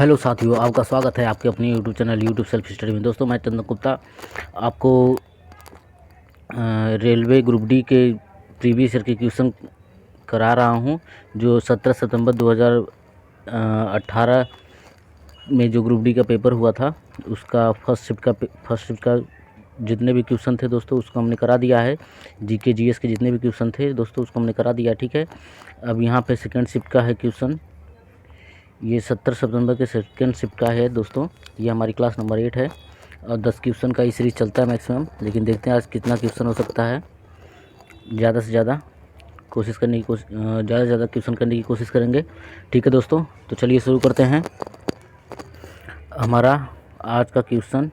Hello साथियों, आपका स्वागत है आपके अपने YouTube channel YouTube self study में। दोस्तों, मैं चंदन गुप्ता आपको रेलवे ग्रुप डी के प्रीवियस ईयर के क्वेश्चन करा रहा हूं, जो 17 सितंबर 2018 में जो ग्रुप डी का पेपर हुआ था उसका फर्स्ट शिफ्ट का जितने भी क्वेश्चन थे दोस्तों उसको हमने करा दिया है। जीके जीएस के जितने भी क्वेश्चन थे दोस्तों उसको हमने करा दिया, ठीक है। अब यहाँ पे सेकेंड शिफ्ट का है क्वेश्चन, ये 17 सितंबर के सेकेंड शिफ्ट का है दोस्तों। ये हमारी क्लास नंबर 8 है और 10 क्वेश्चन का ये सीरीज़ चलता है मैक्सिमम, लेकिन देखते हैं आज कितना क्वेश्चन हो सकता है। ज़्यादा से ज़्यादा क्वेश्चन करने की कोशिश करेंगे, ठीक है दोस्तों। तो चलिए शुरू करते हैं हमारा आज का क्वेश्चन।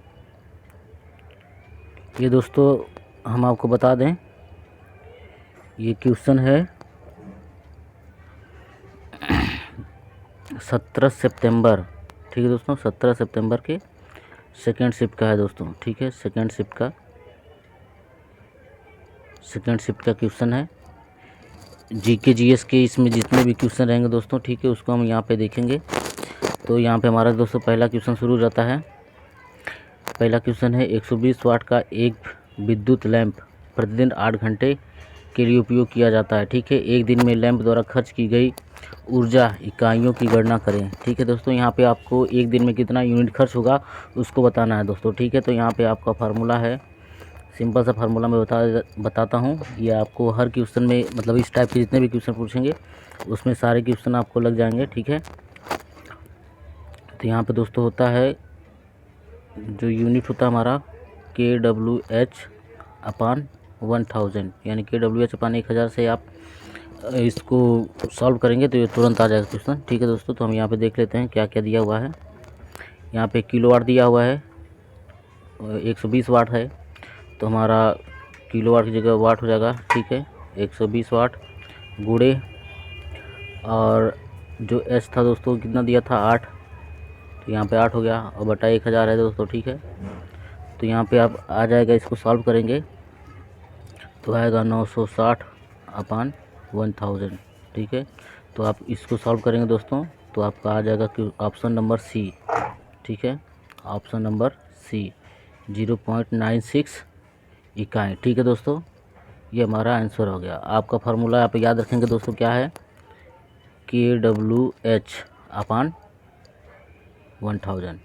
ये दोस्तों हम आपको बता दें, ये क्वेश्चन है 17 सितंबर, ठीक है दोस्तों, 17 सितंबर के सेकेंड शिफ्ट का है दोस्तों, ठीक है। सेकेंड शिफ्ट का क्वेश्चन है। जीके जीएस के इसमें जितने भी क्वेश्चन रहेंगे दोस्तों, ठीक है, उसको हम यहाँ पे देखेंगे। तो यहाँ पे हमारा दोस्तों पहला क्वेश्चन शुरू हो जाता है। पहला क्वेश्चन है 120 वाट का एक विद्युत लैंप प्रतिदिन 8 घंटे के लिए उपयोग किया जाता है, ठीक है। एक दिन में लैंप द्वारा खर्च की गई ऊर्जा इकाइयों की गणना करें, ठीक है दोस्तों। यहाँ पे आपको एक दिन में कितना यूनिट खर्च होगा उसको बताना है दोस्तों, ठीक है। तो यहाँ पे आपका फार्मूला है, सिंपल सा फार्मूला मैं बताता हूँ। ये आपको हर क्वेश्चन में, मतलब इस टाइप के जितने भी क्वेश्चन पूछेंगे उसमें सारे क्वेश्चन आपको लग जाएंगे, ठीक है। तो यहाँ पे दोस्तों होता है, जो यूनिट होता है हमारा kWh/1000, यानी kWh/1000 से आप इसको सॉल्व करेंगे तो ये तुरंत आ जाएगा क्वेश्चन, ठीक है दोस्तों। तो हम यहाँ पे देख लेते हैं क्या क्या दिया हुआ है। यहाँ पे किलोवाट दिया हुआ है, 120 वाट है, तो हमारा किलोवाट की जगह वाट हो जाएगा, ठीक है। 120 वाट गुणे, और जो एच था दोस्तों कितना दिया था, 8, तो यहाँ पे 8 हो गया, और बटा 1000 है दोस्तों, ठीक है। तो यहाँ पे आप आ जाएगा, इसको सॉल्व करेंगे तो आएगा 960/1000, ठीक है। तो आप इसको सॉल्व करेंगे दोस्तों तो आपका आ जाएगा कि ऑप्शन नंबर सी, ठीक है। ऑप्शन नंबर सी 0.96 इकाई, ठीक है दोस्तों। ये हमारा आंसर हो गया। आपका फार्मूला आप याद रखेंगे दोस्तों, क्या है, kWh/1000।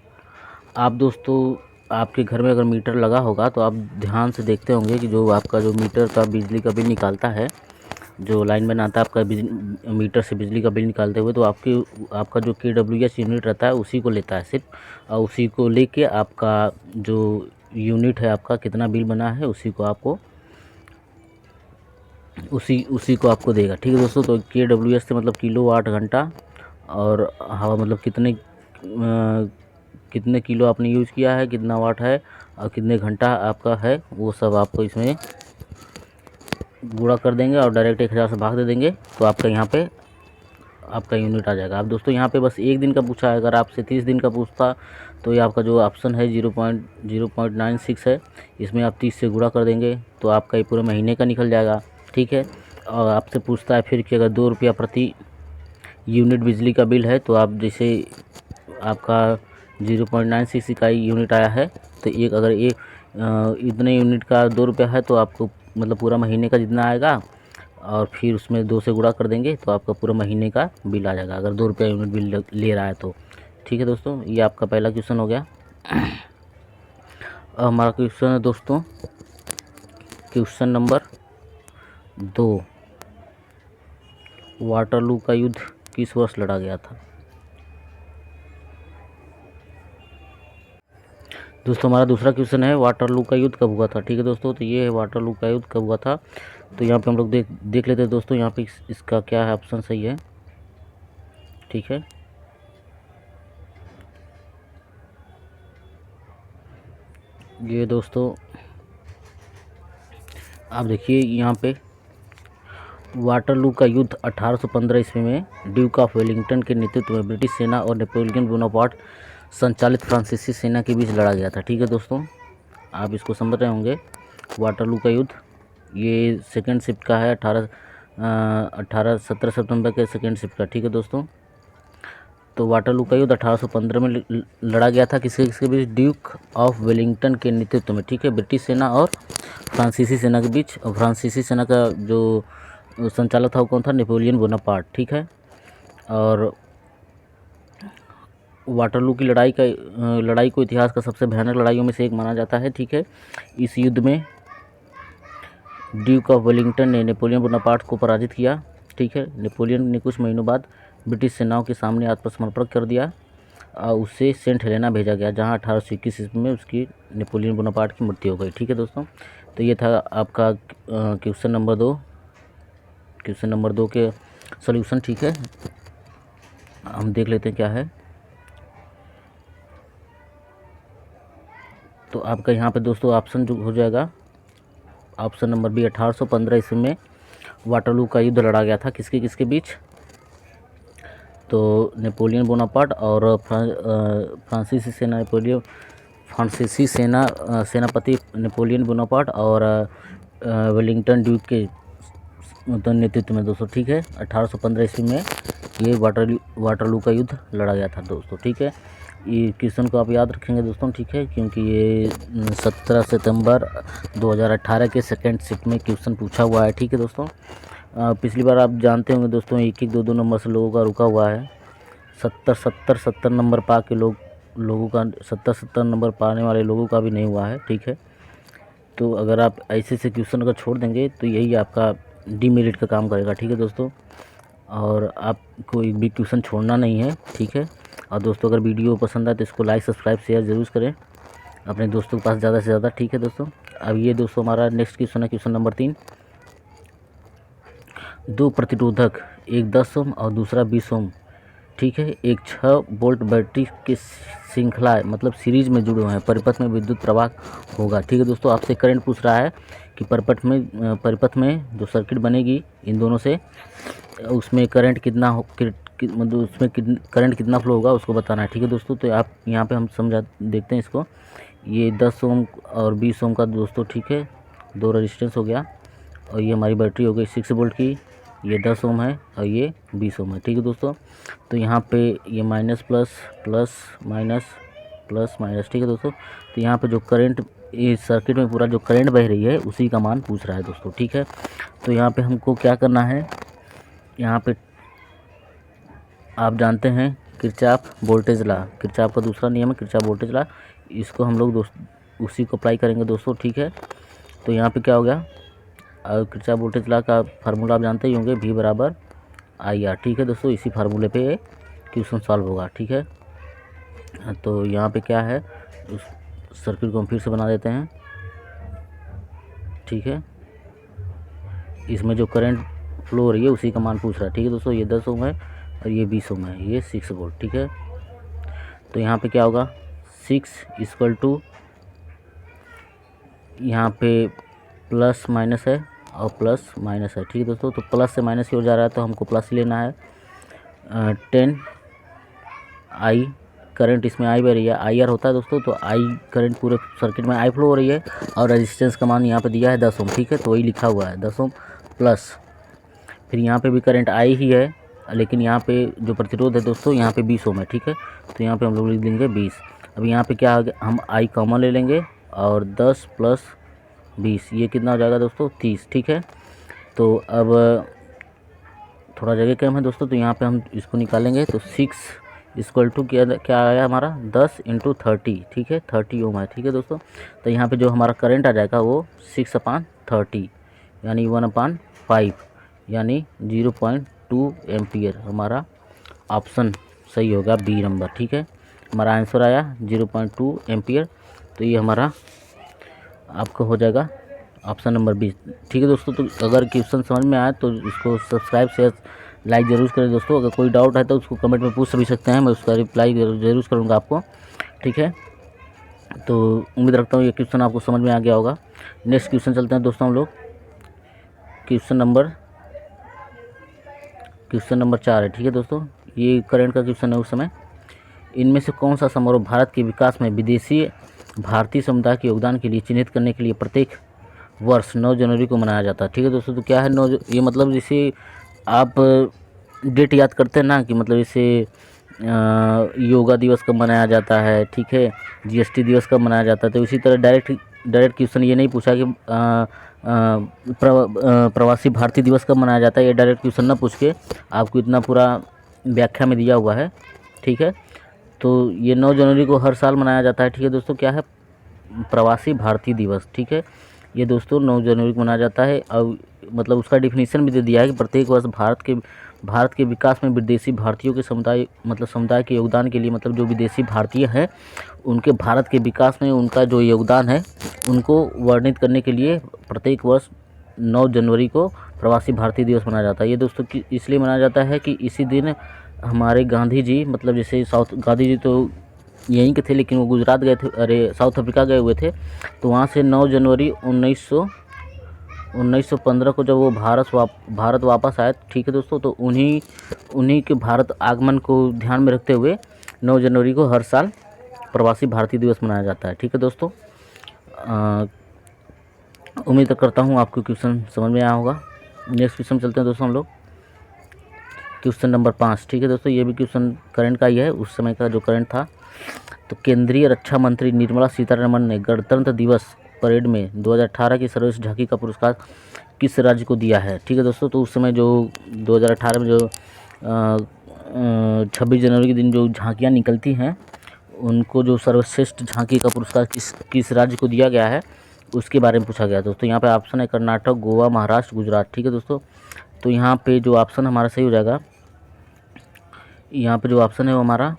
आप दोस्तों आपके घर में अगर मीटर लगा होगा तो आप ध्यान से देखते होंगे कि जो आपका जो मीटर का बिजली का बिल निकालता है, जो लाइनमैन आता है आपका मीटर से बिजली का बिल निकालते हुए, तो आपका जो kWh यूनिट रहता है उसी को लेता है सिर्फ, और उसी को लेके आपका जो यूनिट है आपका कितना बिल बना है उसी को आपको देगा, ठीक है दोस्तों। तो kWh से मतलब किलोवाट घंटा, और हवा मतलब कितने किलो आपने यूज़ किया है, कितना वाट है, और कितने घंटा आपका है, वो सब आपको इसमें गुणा कर देंगे और डायरेक्ट 1000 से भाग दे देंगे, तो आपका यहाँ पे आपका यूनिट आ जाएगा। अब दोस्तों यहाँ पे बस एक दिन का पूछा है, अगर आपसे 30 दिन का पूछता तो ये आपका जो ऑप्शन है 0.96 है, इसमें आप 30 से गुणा कर देंगे तो आपका ये पूरे महीने का निकल जाएगा, ठीक है। और आपसे पूछता है फिर कि अगर 2 रुपया प्रति यूनिट बिजली का बिल है, तो आप जैसे आपका 0.96 इकाई यूनिट आया है, तो अगर इतने यूनिट का 2 रुपया है तो आपको मतलब पूरा महीने का जितना आएगा, और फिर उसमें 2 से गुणा कर देंगे तो आपका पूरा महीने का बिल आ जाएगा, अगर 2 रुपया यूनिट बिल ले रहा है तो, ठीक है दोस्तों। ये आपका पहला क्वेश्चन हो गया। अब हमारा क्वेश्चन है दोस्तों क्वेश्चन नंबर 2, वाटरलू का युद्ध किस वर्ष लड़ा गया था। दोस्तों हमारा दूसरा क्वेश्चन है वाटरलू का युद्ध कब हुआ था, ठीक है दोस्तों। तो ये है वाटरलू का युद्ध कब हुआ था। तो यहाँ पे हम लोग देख लेते हैं दोस्तों, यहाँ पे इसका क्या है, ऑप्शन सही है, ठीक है। ये दोस्तों आप देखिए यहाँ पे वाटरलू का युद्ध 1815 ईस्वी में ड्यूक ऑफ वेलिंगटन के नेतृत्व में ब्रिटिश सेना और नेपोलियन बोनापार्ट संचालित फ्रांसीसी सेना के बीच लड़ा गया था, ठीक है दोस्तों। आप इसको समझ रहे होंगे, वाटरलू का युद्ध ये सेकेंड शिफ्ट का है, 17 सितंबर के सेकेंड शिफ्ट का, ठीक है दोस्तों। तो वाटरलू का युद्ध 1815 में लड़ा गया था किसके किसके बीच? ड्यूक ऑफ वेलिंगटन के नेतृत्व में, ठीक है, ब्रिटिश सेना और फ्रांसीसी सेना के बीच। और फ्रांसीसी सेना का जो संचालक था वो कौन था? नेपोलियन बोनापार्ट, ठीक है। और वाटरलू की लड़ाई को इतिहास का सबसे भयानक लड़ाइयों में से एक माना जाता है, ठीक है। इस युद्ध में ड्यूक ऑफ वेलिंगटन ने नेपोलियन बोनापार्ट को पराजित किया, ठीक है। नेपोलियन ने कुछ महीनों बाद ब्रिटिश सेनाओं के सामने आत्मसमर्पण कर दिया और उसे सेंट हेलेना भेजा गया, जहां 1821 ईस्वी में उसकी नेपोलियन बोनापार्ट की मृत्यु हो गई, ठीक है दोस्तों। तो ये था आपका क्वेश्चन नंबर 2 के सॉल्यूशन, ठीक है। हम देख लेते हैं क्या है। तो आपका यहाँ पे दोस्तों ऑप्शन जो हो जाएगा, ऑप्शन नंबर बी, 1815 ईस्वी में वाटरलू का युद्ध लड़ा गया था किसके किसके बीच? तो नेपोलियन बोनापार्ट और फ्रांसीसी सेनापति नेपोलियन बोनापार्ट और वेलिंगटन ड्यूक के नेतृत्व में दोस्तों, ठीक है। 1815 ईस्वी में ये वाटरलू का युद्ध लड़ा गया था दोस्तों, ठीक है। ये क्वेश्चन को आप याद रखेंगे दोस्तों, ठीक है, क्योंकि ये 17 सितंबर 2018 के सेकेंड शिफ्ट में क्वेश्चन पूछा हुआ है, ठीक है दोस्तों। पिछली बार आप जानते होंगे दोस्तों 1-1, 2-2 नंबर से लोगों का रुका हुआ है। 70 नंबर पा के लोगों का 70 नंबर पाने वाले लोगों का भी नहीं हुआ है, ठीक है। तो अगर आप ऐसे से क्वेश्चन अगर छोड़ देंगे तो यही आपका डीमेरिट का काम करेगा, ठीक है दोस्तों। और आपको एक भी क्वेश्चन छोड़ना नहीं है, ठीक है। और दोस्तों अगर वीडियो पसंद आए तो इसको लाइक, सब्सक्राइब, शेयर ज़रूर करें अपने दोस्तों के पास ज़्यादा से ज़्यादा, ठीक है दोस्तों। अब ये दोस्तों हमारा नेक्स्ट क्वेश्चन है, क्वेश्चन नंबर 3। 2 प्रतिरोधक, एक 10 ओम और दूसरा 20 ओम, ठीक है, एक 6 वोल्ट बैटरी की श्रृंखला मतलब सीरीज में जुड़े हुए हैं, परिपथ में विद्युत प्रवाह होगा, ठीक है दोस्तों। आपसे करंट पूछ रहा है कि परिपथ में जो सर्किट बनेगी इन दोनों से, उसमें करंट कितना मतलब उसमें करंट कितना फ्लो होगा उसको बताना है, ठीक है दोस्तों। तो आप यहाँ पे हम देखते हैं इसको। ये 10 ओम और 20 ओम का दोस्तों, ठीक है, 2 रेजिस्टेंस हो गया और ये हमारी बैटरी हो गई 6 वोल्ट की। ये 10 ओम है और ये 20 ओम है, ठीक है दोस्तों। तो यहाँ पे ये minus plus plus minus plus minus, ठीक है दोस्तों। तो यहाँ पे जो करंट इस सर्किट में पूरा जो करंट बह रही है उसी का मान पूछ रहा है दोस्तों, ठीक है। तो यहाँ पे हमको क्या करना है, यहाँ पे आप जानते हैं किरचॉफ वोल्टेज लॉ, किरचॉफ का दूसरा नियम है किरचॉफ वोल्टेज लॉ, इसको हम लोग उसी को अप्लाई करेंगे दोस्तों, ठीक है। तो यहाँ पे क्या हो गया, किरचॉफ वोल्टेज लॉ का फार्मूला आप जानते ही होंगे, V बराबर IR, ठीक है दोस्तों। इसी फार्मूले पे क्वेश्चन सॉल्व होगा, ठीक है। तो यहाँ पे क्या है, उस सर्किट को हम फिर से बना देते हैं, ठीक है। इसमें जो करंट फ्लो हो रही है उसी का मान पूछ रहा है, ठीक है दोस्तों। ये 10 ओम है और ये 20 ओम है, ये 6 वोल्ट, ठीक है। तो यहाँ पे क्या होगा, 6 इक्वल टू, यहाँ पे प्लस माइनस है और प्लस माइनस है, ठीक है दोस्तों। तो प्लस से माइनस की ओर जा रहा है तो हमको प्लस ही लेना है। 10 I करंट इसमें I बह रही है, IR होता है दोस्तों। तो I करंट पूरे सर्किट में I फ्लो हो रही है और रेजिस्टेंस का मान यहाँ पे दिया है 10 ओम, ठीक है। तो वही लिखा हुआ है 10 ओम प्लस, फिर यहाँ पे भी करंट I ही है, लेकिन यहाँ पे जो प्रतिरोध है दोस्तों यहाँ पे 20 ओम है, ठीक है। तो यहाँ पे हम लोग लिख देंगे 20। अब यहाँ पे क्या आ गया, हम I कॉमन ले लेंगे और 10 प्लस 20 ये कितना हो जाएगा दोस्तों, 30, ठीक है। तो अब थोड़ा जगह कम है दोस्तों, तो यहाँ पे हम इसको निकालेंगे। तो 6 इक्वल टू क्या आया हमारा, 10 × 30, ठीक है, 30 ओम है, ठीक है दोस्तों। तो यहाँ पे जो हमारा करंट आ जाएगा वो 6/30 यानी 1/5 यानी 0.2 एम्पियर। हमारा ऑप्शन सही होगा बी नंबर, ठीक है। हमारा आंसर आया 0.2 एम्पियर। तो ये हमारा आपका हो जाएगा ऑप्शन नंबर 20, ठीक है दोस्तों। तो अगर क्वेश्चन समझ में आए तो इसको सब्सक्राइब, शेयर, लाइक ज़रूर करें दोस्तों। अगर कोई डाउट है तो उसको कमेंट में पूछ भी सकते हैं, मैं उसका रिप्लाई ज़रूर करूँगा आपको, ठीक है। तो उम्मीद रखता हूँ ये क्वेश्चन आपको समझ में आ गया होगा। नेक्स्ट क्वेश्चन चलते हैं दोस्तों हम लोग। क्वेश्चन नंबर 4 है, ठीक है दोस्तों। ये करंट का क्वेश्चन है उस समय। इनमें से कौन सा समारोह भारत के विकास में विदेशी भारतीय समुदाय के योगदान के लिए चिन्हित करने के लिए प्रत्येक वर्ष 9 जनवरी को मनाया जाता है, ठीक है दोस्तों। तो क्या है ये मतलब जैसे आप डेट याद करते हैं ना कि मतलब जैसे योगा दिवस कब मनाया जाता है, ठीक है, जीएसटी दिवस कब मनाया जाता है। तो इसी तरह डायरेक्ट क्वेश्चन ये नहीं पूछा कि प्रवासी भारतीय दिवस कब मनाया जाता है, ये डायरेक्ट क्वेश्चन ना पूछ के आपको इतना पूरा व्याख्या में दिया हुआ है, ठीक है। तो ये 9 जनवरी को हर साल मनाया जाता है, ठीक है दोस्तों। क्या है? प्रवासी भारतीय दिवस, ठीक है। ये दोस्तों 9 जनवरी को मनाया जाता है। अब मतलब उसका डिफिनीशन भी दे दिया है कि प्रत्येक वर्ष भारत के विकास में विदेशी भारतीयों के समुदाय के योगदान के लिए, मतलब जो विदेशी भारतीय हैं उनके भारत के विकास में उनका जो योगदान है उनको वर्णित करने के लिए प्रत्येक वर्ष 9 जनवरी को प्रवासी भारतीय दिवस मनाया जाता है। ये दोस्तों इसलिए मनाया जाता है कि इसी दिन हमारे गांधी जी, मतलब जैसे गांधी जी तो यहीं के थे लेकिन वो गुजरात गए थे, साउथ अफ्रीका गए हुए थे। तो वहाँ से 9 जनवरी 1915 को जब वो भारत वापस आए, ठीक है दोस्तों। तो उन्हीं के भारत आगमन को ध्यान में रखते हुए 9 जनवरी को हर साल प्रवासी भारतीय दिवस मनाया जाता है, ठीक है दोस्तों। उम्मीद करता हूँ आपको क्वेश्चन समझ में आया होगा। नेक्स्ट क्वेश्चन चलते हैं दोस्तों हम लोग, क्वेश्चन नंबर 5, ठीक है दोस्तों। ये भी क्वेश्चन करंट का ही है, उस समय का जो करंट था। तो केंद्रीय रक्षा मंत्री निर्मला सीतारमण ने गणतंत्र दिवस परेड में 2018 की सर्वश्रेष्ठ झांकी का पुरस्कार किस राज्य को दिया है, ठीक है दोस्तों। तो उस समय जो 2018 में जो 26 जनवरी के दिन जो झांकियाँ निकलती हैं उनको जो सर्वश्रेष्ठ झांकी का पुरस्कार किस राज्य को दिया गया है उसके बारे में पूछा गया दोस्तों। यहाँ पे ऑप्शन है कर्नाटक, गोवा, महाराष्ट्र, गुजरात, ठीक है दोस्तों। तो यहाँ पे जो ऑप्शन हमारा सही हो जाएगा, यहाँ पे जो ऑप्शन है वो हमारा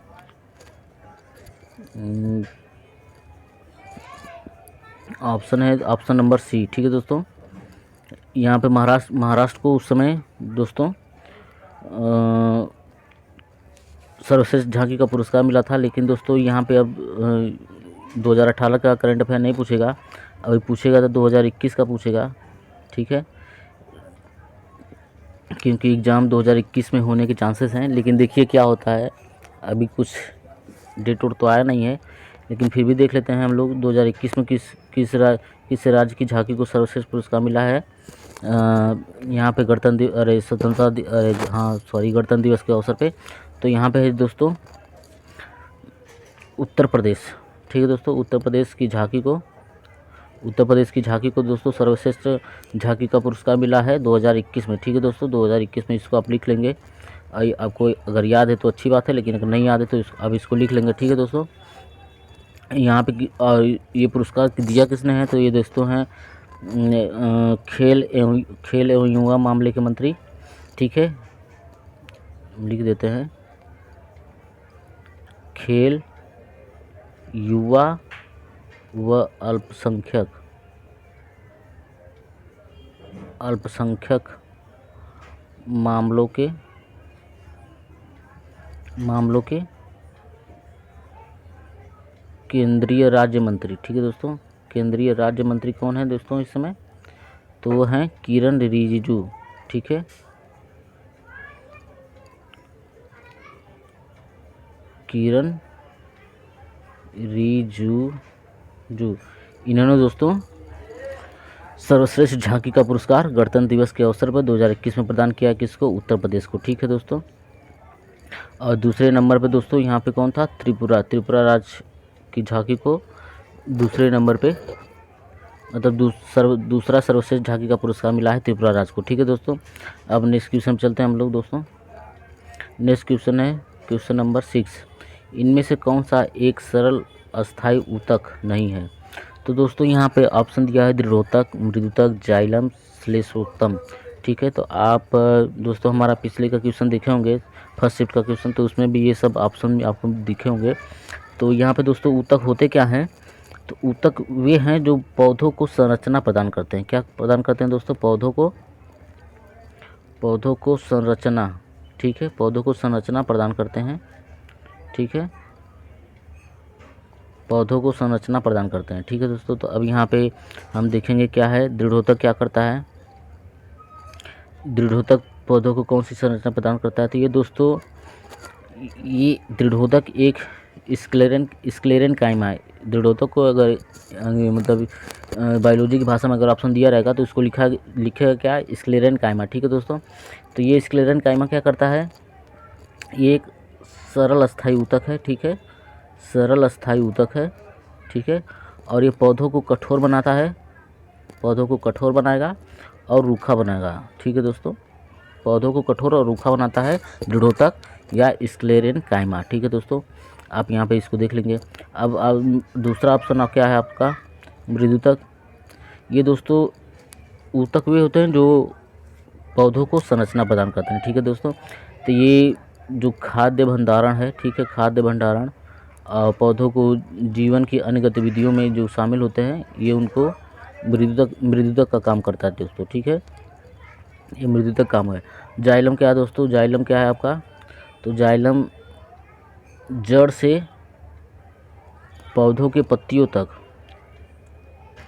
ऑप्शन है ऑप्शन नंबर सी, ठीक है दोस्तों। यहाँ पे महाराष्ट्र को उस समय दोस्तों सर्वश्रेष्ठ झांकी का पुरस्कार मिला था। लेकिन दोस्तों यहाँ पे अब 2018 का करंट अफेयर नहीं पूछेगा, अभी पूछेगा तो 2021 का पूछेगा, ठीक है, क्योंकि एग्ज़ाम 2021 में होने के चांसेस हैं। लेकिन देखिए क्या होता है, अभी कुछ डेट तो आया नहीं है, लेकिन फिर भी देख लेते हैं हम लोग 2021 में किस राज्य की झांकी को सर्वश्रेष्ठ पुरस्कार मिला है। यहाँ पे गणतंत्र दिवस के अवसर पे। तो यहाँ पे है दोस्तों उत्तर प्रदेश, ठीक है दोस्तों। उत्तर प्रदेश की झांकी को दोस्तों सर्वश्रेष्ठ झांकी का पुरस्कार मिला है 2021 में, ठीक है दोस्तों। 2021 में इसको आप लिख लेंगे। आपको अगर याद है तो अच्छी बात है, लेकिन अगर नहीं याद है तो अब इसको लिख लेंगे, ठीक है दोस्तों। यहाँ पे ये पुरस्कार दिया किसने है, तो ये दोस्तों हैं खेल एवं युवा मामले के मंत्री, ठीक है, लिख देते हैं खेल, युवा व अल्पसंख्यक मामलों के केंद्रीय राज्य मंत्री, ठीक है दोस्तों। केंद्रीय राज्य मंत्री कौन है दोस्तों इस समय, तो वो हैं किरण रिजिजू, ठीक है, किरण रिजिजू। इन्होंने दोस्तों सर्वश्रेष्ठ झांकी का पुरस्कार गणतंत्र दिवस के अवसर पर 2021 में प्रदान किया किसको, उत्तर प्रदेश को, ठीक है दोस्तों। और दूसरे नंबर पे दोस्तों यहाँ पे कौन था, त्रिपुरा राज्य की झांकी को दूसरे नंबर पे, मतलब दूसरा सर्वश्रेष्ठ झांकी का पुरस्कार मिला है त्रिपुरा राज्य को, ठीक है दोस्तों। अब नेक्स्ट क्वेश्चन चलते हैं हम लोग दोस्तों। नेक्स्ट क्वेश्चन है क्वेश्चन नंबर 6, इनमें से कौन सा एक सरल अस्थायी ऊतक नहीं है। तो दोस्तों यहाँ पे ऑप्शन दिया है दृढ़ोतक, मृदुतक, जाइलम, श्लेषोत्तम, ठीक है। तो आप दोस्तों हमारा पिछले का क्वेश्चन देखे होंगे, फर्स्ट शिफ्ट का क्वेश्चन, तो उसमें भी ये सब ऑप्शन आपको दिखे होंगे। तो यहाँ पे दोस्तों ऊतक होते क्या हैं, तो ऊतक वे हैं जो पौधों को संरचना प्रदान करते हैं। क्या प्रदान करते हैं दोस्तों, पौधों को संरचना, ठीक है, पौधों को संरचना प्रदान करते हैं, ठीक है, पौधों को संरचना प्रदान करते हैं, ठीक है दोस्तों। तो अब यहाँ पे हम देखेंगे क्या है, दृढ़ोतक क्या करता है, दृढ़ोतक पौधों को कौन सी संरचना प्रदान करता है। तो ये दोस्तों ये दृढ़ोतक एक स्क्लेरेन काइमा है। दृढ़ोतक को अगर मतलब बायोलॉजी की भाषा में अगर ऑप्शन दिया रहेगा तो इसको लिखेगा क्या, स्क्लेरेन काइमा, ठीक है दोस्तों। तो ये स्क्लेरेन काइमा क्या करता है, ये एक सरल अस्थायी ऊतक है, ठीक है, सरल अस्थायी ऊतक है, ठीक है। और ये पौधों को कठोर बनाता है, पौधों को कठोर बनाएगा और रूखा बनाएगा, ठीक है दोस्तों। पौधों को कठोर और रूखा बनाता है दृढ़ोतक या स्क्लेरेनकाइमा, ठीक है दोस्तों। आप यहाँ पे इसको देख लेंगे। अब दूसरा ऑप्शन क्या है आपका, मृदुतक। ये दोस्तों ऊतक वे होते हैं जो पौधों को संरचना प्रदान करते हैं, ठीक है दोस्तों। तो ये जो खाद्य भंडारण है, ठीक है, खाद्य भंडारण पौधों को जीवन की अन्य गतिविधियों में जो शामिल होते हैं, ये उनको मृदुतक का काम करता है दोस्तों, ठीक है। ये मृदुतक काम है। जाइलम क्या है दोस्तों, जाइलम क्या है आपका, तो जाइलम जड़ से पौधों के पत्तियों तक,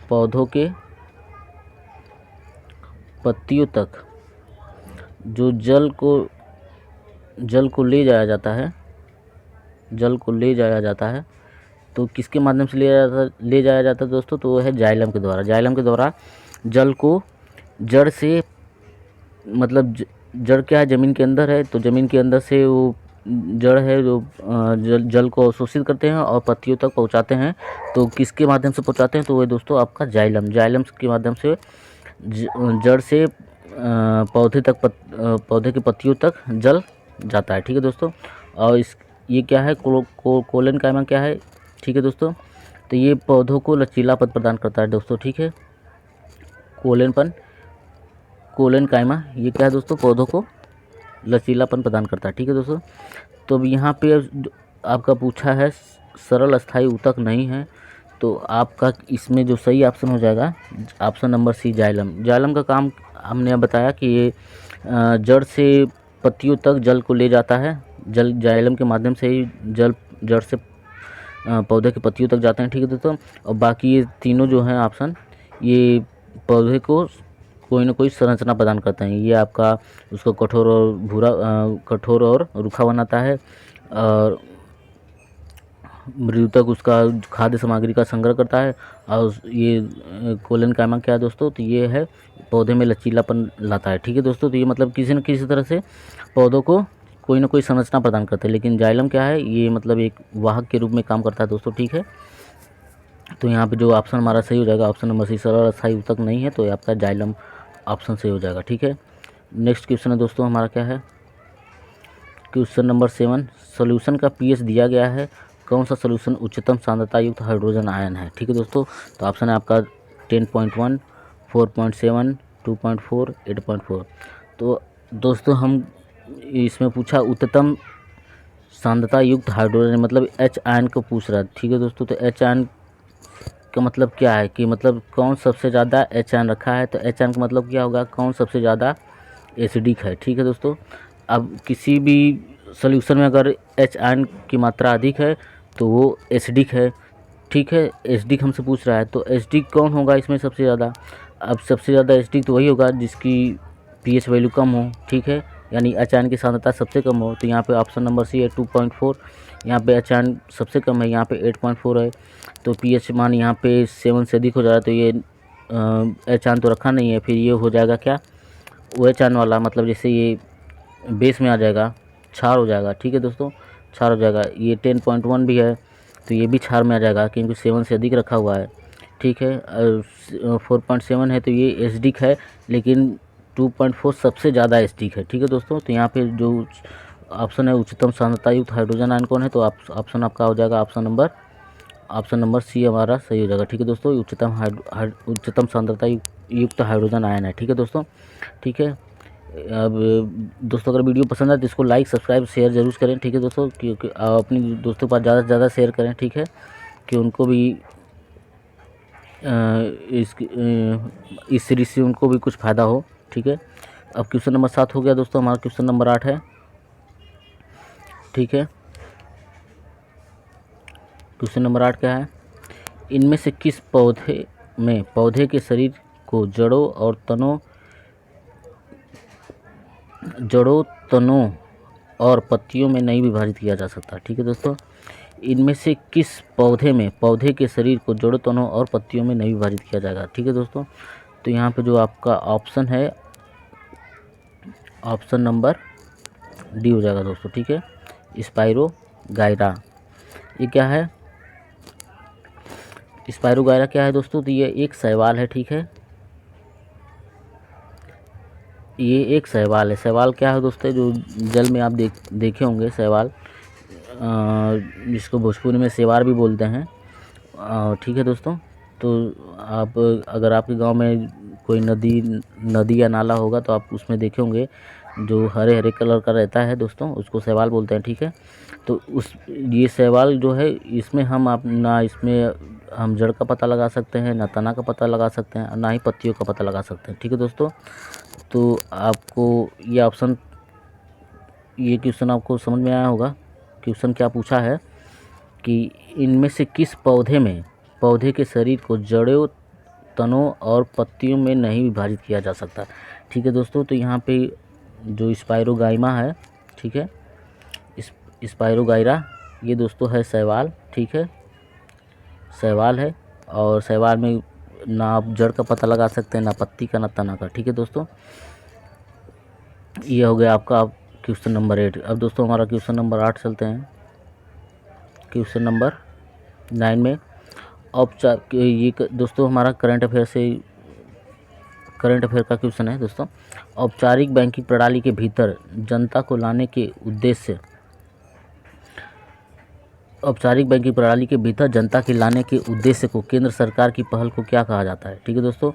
पौधों के पत्तियों तक जो जल को ले जाया जाता है, जल को ले जाया जाता है, तो किसके माध्यम से ले जाया जाता है दोस्तों, तो वो है जाइलम के द्वारा। जाइलम के द्वारा जल को जड़ से, मतलब जड़ क्या है, ज़मीन के अंदर है, तो ज़मीन के अंदर से वो जड़ है जो जल को अवशोषित करते हैं और पत्तियों तक पहुंचाते हैं। तो किसके माध्यम से पहुंचाते हैं, तो वो दोस्तों आपका जाइलम, जाइलम के माध्यम से जड़ से पौधे पौधे की पत्तियों तक जल जाता है, ठीक है दोस्तों। और ये क्या है, कोलेनकाइमा क्या है, ठीक है दोस्तों। तो ये पौधों को लचीलापन प्रदान करता है दोस्तों, ठीक है। कोलेनकाइमा ये क्या है दोस्तों, पौधों को लचीलापन प्रदान करता है, ठीक है दोस्तों। तो अब यहाँ पे आपका पूछा है सरल अस्थायी ऊतक नहीं है, तो आपका इसमें जो सही ऑप्शन हो जाएगा option number C, xylem. Xylem का काम हमने बताया कि ये जड़ से पत्तियों तक जल को ले जाता है, जाइलम के माध्यम से ही जल जड़ से पौधे की पत्तियों तक जाते हैं, ठीक है दोस्तों। और बाकी ये तीनों जो हैं ऑप्शन, ये पौधे को कोई ना कोई संरचना प्रदान करते हैं। ये आपका उसको कठोर और रूखा बनाता है, और मृदुतक उसका खाद्य सामग्री का संग्रह करता है। और ये कोलेनकाइमा क्या है दोस्तों, तो ये है पौधे में लचीलापन लाता है, ठीक है दोस्तों। तो ये मतलब किसी न किसी तरह से पौधों को कोई ना कोई संरचना प्रदान करते हैं। लेकिन जाइलम क्या है, ये मतलब एक वाहक के रूप में काम करता है दोस्तों, ठीक है। तो यहाँ पे जो ऑप्शन हमारा सही हो जाएगा ऑप्शन नंबर सी, सरल अस्थायी ऊतक नहीं है, तो ये आपका जाइलम ऑप्शन सही हो जाएगा, ठीक है। नेक्स्ट क्वेश्चन है दोस्तों हमारा क्या है, क्वेश्चन नंबर 7। सोल्यूशन का पीएच दिया गया है, कौन सा सोल्यूशन उच्चतम सांद्रता युक्त हाइड्रोजन आयन है, ठीक है दोस्तों। तो ऑप्शन है आपका 10.1, 4.7, 2.4, 8.4। तो दोस्तों हम इसमें पूछा उच्चतम सांद्रता युक्त हाइड्रोजन, मतलब एच आयन को पूछ रहा है, ठीक है दोस्तों। तो एच आयन का मतलब क्या है कि मतलब कौन सबसे ज़्यादा एच आयन रखा है, तो एच आयन का मतलब क्या होगा, कौन सबसे ज़्यादा एसिडिक है, ठीक है दोस्तों। अब किसी भी सॉल्यूशन में अगर एच आयन की मात्रा अधिक है तो वो एसिडिक है, ठीक है। एसिडिक हमसे पूछ रहा है, तो एसिडिक कौन होगा इसमें सबसे ज़्यादा। अब सबसे ज़्यादा एसिडिक तो वही होगा जिसकी पीएच वैल्यू कम हो, ठीक है, यानी एच आयन की सांद्रता सबसे कम हो। तो यहाँ पे ऑप्शन नंबर सी है 2.4, यहाँ पे एच आयन सबसे कम है, यहाँ पे 8.4 है। तो पीएच मान यहाँ पे 7 से अधिक हो जा रहा है, तो ये एच आयन तो रखा नहीं है, फिर ये हो जाएगा क्या, ओ एच आयन वाला, मतलब जैसे ये बेस में आ जाएगा, क्षार हो जाएगा, ठीक है दोस्तों, क्षार हो जाएगा। ये 10.1 भी है, तो ये भी क्षार में आ जाएगा क्योंकि 7 से अधिक रखा हुआ है, ठीक है। 4.7 है तो ये एसिडिक है, लेकिन 2.4 सबसे ज़्यादा एसिडिक है, ठीक है दोस्तों। तो यहाँ पे जो ऑप्शन है उच्चतम सांद्रता युक्त हाइड्रोजन आयन कौन है, तो ऑप्शन आपका हो जाएगा ऑप्शन नंबर सी हमारा सही हो जाएगा, ठीक है दोस्तों। उच्चतम सांद्रता युक्त हाइड्रोजन आयन है, ठीक है दोस्तों, ठीक है। अब दोस्तों अगर वीडियो पसंद आए तो इसको लाइक सब्सक्राइब शेयर ज़रूर करें, ठीक है दोस्तों, क्योंकि अपने दोस्तों के पास ज़्यादा से ज़्यादा शेयर करें, ठीक है, कि उनको भी इस सीरीज से उनको भी कुछ फ़ायदा हो, ठीक है। अब क्वेश्चन नंबर 7 हो गया दोस्तों, हमारा क्वेश्चन नंबर 8 है, ठीक है। क्वेश्चन नंबर 8 क्या है, इनमें से किस पौधे के शरीर को जड़ों तनों और पत्तियों में नहीं विभाजित किया जा सकता, ठीक है दोस्तों। इनमें से किस पौधे के शरीर को जड़ों तनों और पत्तियों में नहीं विभाजित किया जाएगा, ठीक है दोस्तों। तो यहाँ पे जो आपका ऑप्शन है ऑप्शन नंबर डी हो जाएगा दोस्तों, ठीक है। स्पाइरो गायरा। ये क्या है? स्पाइरो गायरा क्या है दोस्तों? तो ये एक शैवाल है, ठीक है। ये एक शैवाल है। शैवाल क्या है दोस्तों? जो जल में आप देखे होंगे शैवाल, जिसको भोजपुरी में सेवार भी बोलते हैं, ठीक है दोस्तों। तो आप अगर आपके गांव में कोई नदी या नाला होगा तो आप उसमें देखे होंगे जो हरे हरे कलर का रहता है दोस्तों, उसको शैवाल बोलते हैं, ठीक है। तो ये शैवाल जो है, इसमें इसमें हम जड़ का पता लगा सकते हैं, ना तना का पता लगा सकते हैं, ना ही पत्तियों का पता लगा सकते हैं, ठीक है दोस्तों। तो आपको ये क्वेश्चन आपको समझ में आया होगा। क्वेश्चन क्या पूछा है कि इनमें से किस पौधे के शरीर को जड़ों, तनों और पत्तियों में नहीं विभाजित किया जा सकता, ठीक है दोस्तों। तो यहाँ पे जो स्पाइरोगाइमा है, ठीक है, स्पाइरोगाइरा, ये दोस्तों है शैवाल, ठीक है, शैवाल है। और शैवाल में ना आप जड़ का पता लगा सकते हैं, ना पत्ती का, ना तना का, ठीक है दोस्तों। ये हो गया आपका क्वेश्चन नंबर 8। अब दोस्तों हमारा क्वेश्चन नंबर 8 चलते हैं। क्वेश्चन नंबर 9 में दोस्तों हमारा करंट अफेयर का क्वेश्चन है दोस्तों। औपचारिक बैंकिंग प्रणाली के भीतर जनता को लाने के उद्देश्य को केंद्र सरकार की पहल को क्या कहा जाता है, ठीक है दोस्तों।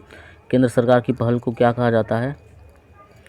केंद्र सरकार की पहल को क्या कहा जाता है?